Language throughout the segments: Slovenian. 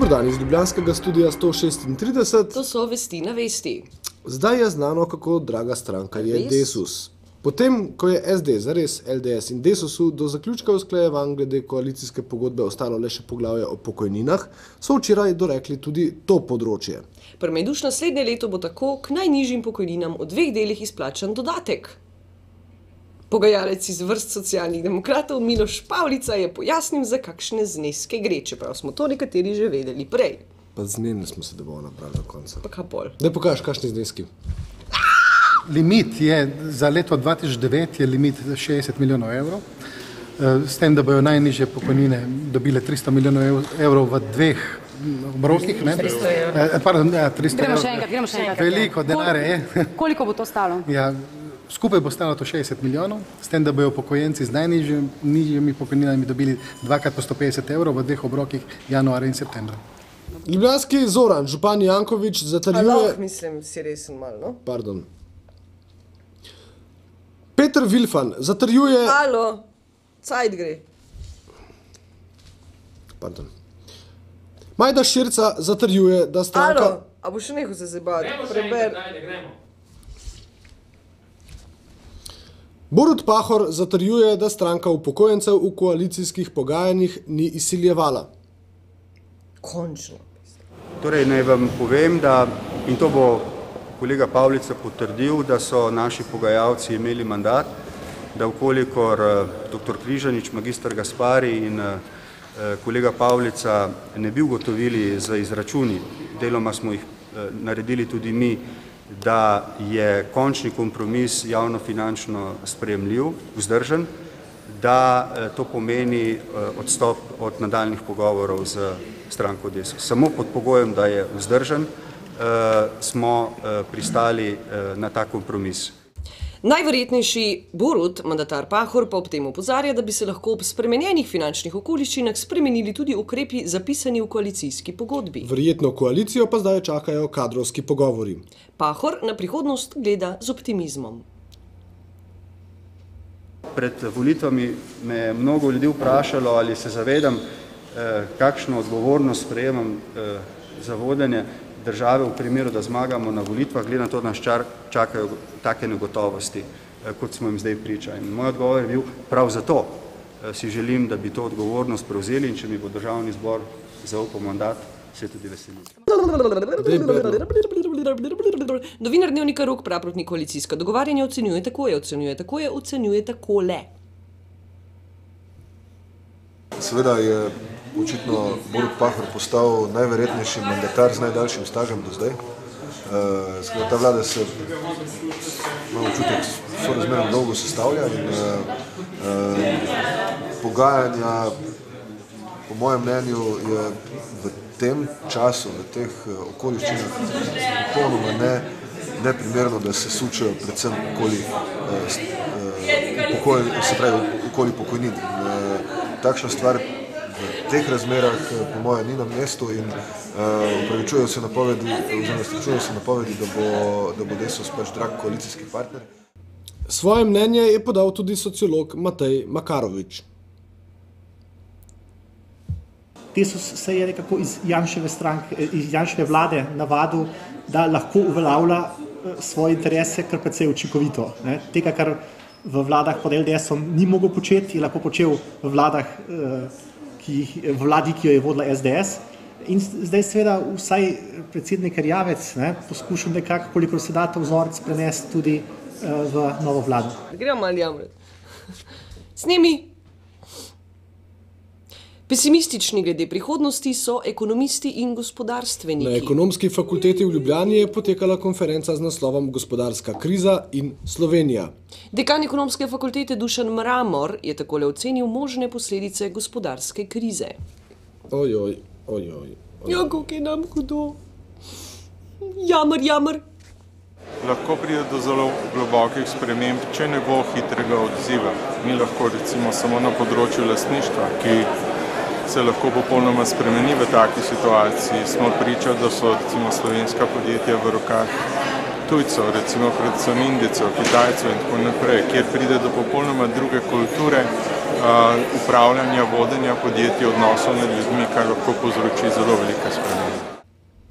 Dober dan iz ljubljanskega studia 136. To so vesti na vesti. Zdaj je znano, kako draga stranka je Desus. Potem, ko je SD zares LDS in Desusu do zaključka usklajevanj glede koalicijske pogodbe ostalo le še poglavje o pokojninah, so včeraj dorekli tudi to področje. Prmejduš naslednje leto bo tako k najnižjim pokojninam v 2 delih izplačan dodatek. Pogajalec iz vrst Socialnih demokratov Miloš Pavlica je pojasnil, za kakšne zneske gre, čeprav smo to nekateri že vedeli prej. Pa zmenili smo se, da bomo napravili do konca. Pa kaj pol? Daj pokaži, kakšni zneski. Limit je za leto 2009 je limit 60 milijonov evrov, s tem, da bojo najnižje pokojnine dobile 300 milijonov evrov v 2 obrokih. 300 evrov. Pardon, 300 gremo še enkrat. Veliko denarja je. Koliko bo to stalo? Ja, skupaj bo stalo to 60 milijonov, s tem, da bojo upokojenci z najnižjimi pokojninami dobili 2x po 150 evrov v 2 obrokih januarja in septembra. Ljubljanski Zoran, župan Janković zatrjuje... Mislim, si resen malo, no? Pardon. Peter Vilfan zatrjuje... Alo, cajt gre. Pardon. Majda Širca zatrjuje, da stranka... Alo, a bo še nehal se zabavati? Gremo. Borut Pahor zatrjuje, da stranka upokojencev v koalicijskih pogajanjih ni izsiljevala. Končno. Torej, naj vam povem, da, in to bo kolega Pavlica potrdil, da so naši pogajalci imeli mandat, da vkolikor dr. Križanič, magistr Gaspari in kolega Pavlica ne bi ugotovili z izračuni, deloma smo jih naredili tudi mi, da je končni kompromis javnofinančno sprejemljiv, vzdržen, da to pomeni odstop od nadaljnih pogovorov z stranko Desus. Samo pod pogojem, da je vzdržen, smo pristali na ta kompromis. Najverjetnejši Borut, mandatar Pahor, pa ob tem opozarja, da bi se lahko ob spremenjenih finančnih okoliščinah spremenili tudi ukrepi zapisani v koalicijski pogodbi. Verjetno koalicijo pa zdaj čakajo kadrovski pogovori. Pahor na prihodnost gleda z optimizmom. Pred volitvami me je mnogo ljudi vprašalo, ali se zavedam, kakšno odgovornost sprejemam za vodenje države v primeru, da zmagamo na volitvah, glede na to, da nas čakajo take negotovosti, kot smo jim zdaj priča. In moj odgovor je bil, prav zato si želim, da bi to odgovornost prevzeli in če mi bo državni zbor zaupal mandat, se tudi veselim. Novinar Dnevnika Rok Praprotni koalicijska dogovarjanja ocenjuje takole. Seveda je očitno Borut Pahor postal najverjetnejši mandatar z najdaljšim stažem do zdaj. Ta vlada se, imam občutek, sorazmerno dolgo sestavlja in pogajanja, po mojem mnenju, je v tem času, v teh okoliščinah popolnoma neprimerno, da se sučajo predvsem okoli pokojnin. Takšna stvar v teh razmerah, po mojem, ni na mestu in upravičujejo se napovedi, da bo Desus pač drag koalicijski partner. Svoje mnenje je podal tudi sociolog Matej Makarovič. Desus se je nekako iz Janševe vlade navadil, da lahko uveljavlja svoje interese kar precej učinkovito. Tega, kar v vladah pod LDS-om ni mogel početi, je lahko počel v vladi, ki jo je vodila SDS. In zdaj seveda vsaj predsednik Erjavec poskušal nekako, kolikor se da ta vzorec prenesti tudi v novo vlado. Gremo malo jamrati. Snemi! Pesimistični glede prihodnosti so ekonomisti in gospodarstveniki. Na Ekonomski fakulteti v Ljubljani je potekala konferenca z naslovom Gospodarska kriza in Slovenija. Dekan Ekonomske fakultete Dušan Mramor je takole ocenil možne posledice gospodarske krize. Ojoj. Ja, kako je nam hudo. Jamr. Lahko pride do zelo globokih sprememb, če ne bo hitrega odziva. Mi lahko recimo samo na področju lastništva, ki se lahko popolnoma spremeni v taki situaciji. Smo priča, da so recimo slovenska podjetja v rokah tujcev, recimo predvsem Indijcev, Kitajcev in tako naprej, kjer pride do popolnoma druge kulture upravljanja, vodenja podjetij, odnosov med ljudmi, kar lahko povzroči zelo velike spremembe.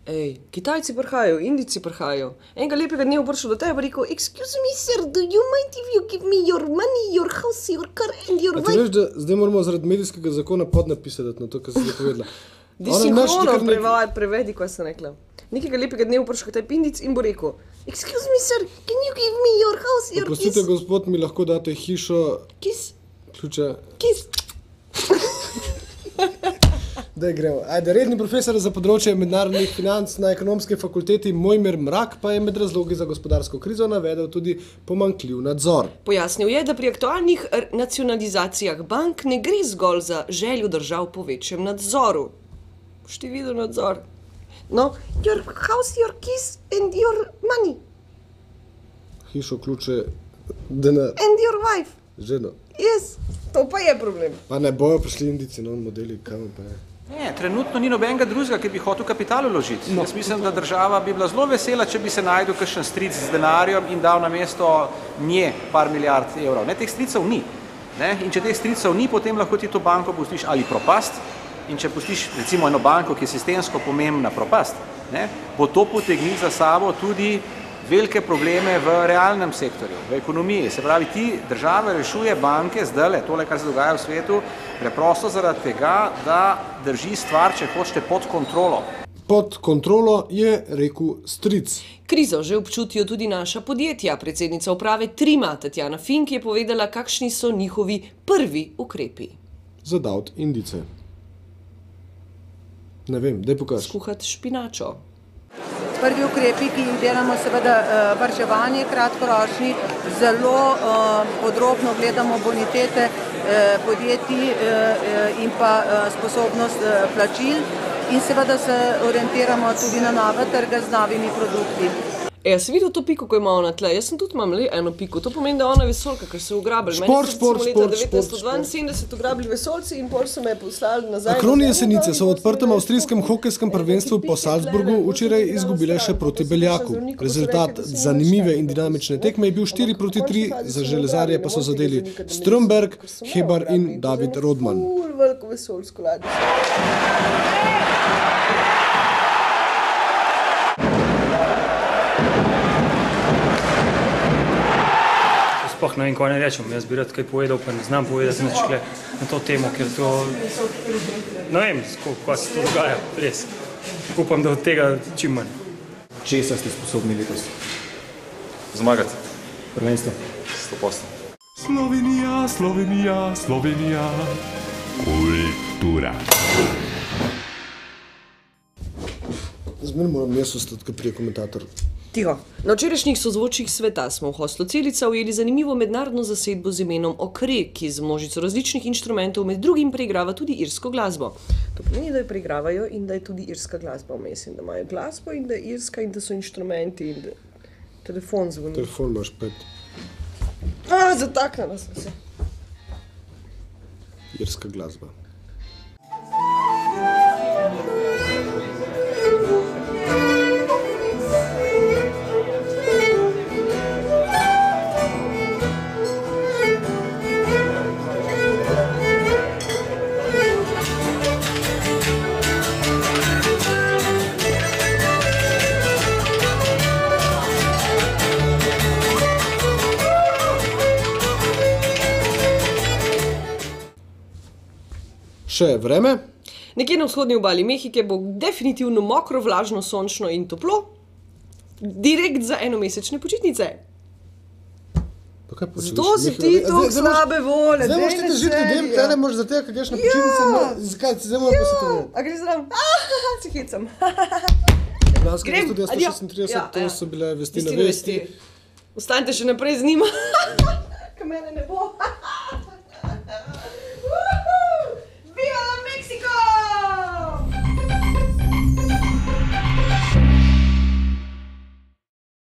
Ej, Kitajci prihajajo, Indijci prihajajo. Enega lepega dne bo prišel do tebe in rekel, excuse me, sir, do you mind if you give me your money, your house, your car and your wife? A ti veš, da zdaj moramo zaradi medijskega zakona podnapisati na to, kar si zdaj povedala. Disinhrono prevedi, kaj sem rekla. Nekega lepega dne bo prišel k tebi Indic in bo rekel, excuse me, sir, can you give me your house, your keys? Oprostite, gospod, mi lahko date hišo, Kiss, ključe. kiss. Daj gremo. Ajde, redni profesor za področje mednarodnih financ na ekonomski fakulteti Mojmir Mrak pa je med razlogi za gospodarsko krizo navedel tudi pomanjkljiv nadzor. Pojasnil je, da pri aktualnih nacionalizacijah bank ne gre zgolj za željo držav po večjem nadzoru. Boš ti videl nadzor? No, your house, your keys and your money. Hišo, ključe, denar. And your wife. Ženo. Yes, to pa je problem. Pa ne bojo prišli Indijci, no, modeli, kam pa je. Ne, trenutno ni nobenega drugega, ki bi hotel kapital vložiti. Jaz mislim, da država bi bila zelo vesela, če bi se najdel kakšen stric z denarjem in dal na mesto nje par milijard evrov. Ne, teh stricev ni. Ne? In če teh stricev ni, potem lahko ti to banko pustiš ali propast. In če pustiš recimo eno banko, ki je sistemsko pomembna propast, ne, bo to potegnilo za sabo tudi velike probleme v realnem sektorju, v ekonomiji. Se pravi, ti država rešuje banke zdajle, tole, kar se dogaja v svetu, preprosto zaradi tega, da drži stvar, če hočete, pod kontrolo. Pod kontrolo je rekel stric. Krizo že občutijo tudi naša podjetja. Predsednica uprave Trima, Tatjana Fink, je povedala, kakšni so njihovi prvi ukrepi. Za davt Indice. Ne vem, daj pokaž. Skuhati špinačo. Prvi ukrepi, ki jih delamo, seveda varčevanje kratkoročni, zelo podrobno gledamo bonitete podjetij in pa sposobnost plačil in seveda se orientiramo tudi na nove trge z novimi produkti. Jaz sem videl to piko, ko ima ona tle. Jaz sem tudi imam eno piko. To pomeni, da ona je vesolka, ker so jo ugrabili. Meni so leta 1972 ugrabili vesolci in pol so me poslali nazaj. Akroni Jesenice so v odprtem avstrijskem hokejskem prvenstvu po Salzburgu včeraj izgubile še proti Beljaku. Rezultat zanimive in dinamične tekme je bil 4-3, za železarje pa so zadeli Stromberg, Hebar in David Rodman. Veliko vesolsko ladjo. Sploh ne vem, kaj ne rečem. Jaz bi rad kaj povedal, pa ne znam povedati nič na to temo, ker to... Ne vem, kaj se to dogaja, res. Upam, da od tega čim manj. Česa ste sposobni letos? Zmagati. Prvenstvo? 100%. Slovenija, Slovenija, Slovenija. Kultura. Zmer moram jaz ostati, kot prije komentator. Tiho. Na včerajšnjih sozvočjih sveta smo v hostlu Celica ujeli zanimivo mednarodno zasedbo z imenom Okre, ki z množico različnih inštrumentov med drugim preigrava tudi irsko glasbo. To pomeni, da jo preigravajo in da je tudi irska glasba vmes in da imajo glasbo in da je irska in da so inštrumenti in da telefon zvoni. Telefon imaš pet. Zataknila sem se. Irska glasba. Še vreme? Nekje na vzhodni obali Mehike bo definitivno mokro, vlažno, sončno in toplo. Direkt za enomesečne počitnice. Zato si ti toliko slabe vole. Zdaj moš ti težiti ljudem, tle moš za tega, kaj greš na počitnice. Zakaj? Zdaj moram pa se to vedeti. A gre zraven? Se hecam. Lanske leto 136, to so bile vesti na vesti. Ostanite še naprej z njima.